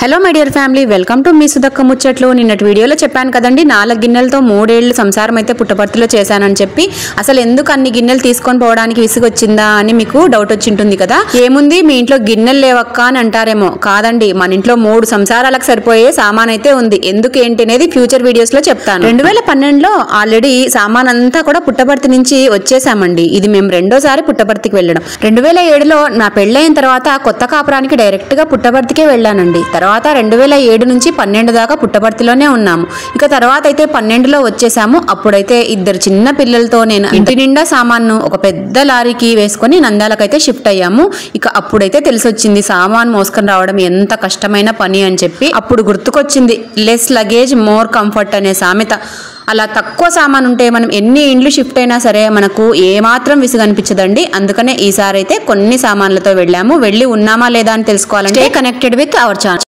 Hello my dear family, welcome to మీ సుదక్క ముచ్చట్లు. నిన్నటి వీడియోలో చెప్పాను కదండి, 4 గిన్నెలతో 3 ఏళ్లు సంసారం అయితే పుట్టపర్తిలో చేశానని చెప్పి. అసలు ఎందుకు అన్ని గిన్నెలు తీసుకొని పోవడానికి విసుగొచ్చిందా అని మీకు డౌట్ వచ్చింటుంది కదా. ఏముంది మీ ఇంట్లో గిన్నెలు లేవక్క అని అంటారేమో. కాదండి, మన ఇంట్లో 3 సంసారాలకు సరిపోయే సామాన్ అయితే ఉంది. ఎందుకు ఏంటి అనేది ఫ్యూచర్ వీడియోస్ లో చెప్తాను. 2012లో ఆల్రెడీ సామాన్ అంతా కూడా పుట్టపర్తి నుంచి వచ్చేసామండి. ఇది మేము రెండోసారి పుట్టపర్తికి వెళ్ళడం. 2007లో నా పెళ్ళైన తర్వాత కొత్త కాపురానికి డైరెక్ట్ గా పుట్టపర్తికే వెళ్ళానండి. తర్వాత 2007 నుంచి 12 దాకా పుట్టపర్తిలోనే ఉన్నాము. ఇక తర్వాత అయితే 12లో వచ్చేసాము. అప్పుడైతే 2 చిన్న పిల్లలతో నేను ఇంటి నిండా సామాను ఒక పెద్ద లారీకి వేసుకొని నంద్యాలకైతే షిఫ్ట్ అయ్యాము. ఇక అప్పుడైతే తెలిసొచ్చింది సామాన్ మోసుకొని రావడం ఎంత కష్టమైన పని అని చెప్పి. అప్పుడు గుర్తుకొచ్చింది లెస్ లగేజ్ మోర్ కంఫర్ట్ అనే సామెత. అలా తక్కువ సామాన్ ఉంటే మనం ఎన్ని ఇండ్లు షిఫ్ట్ అయినా సరే మనకు ఏమాత్రం విసుగనిపించదండి. అందుకనే ఈసారి అయితే కొన్ని సామాన్లతో వెళ్ళాము. వెళ్ళి ఉన్నామా లేదా అని తెలుసుకోవాలంటే stay connected with our channel.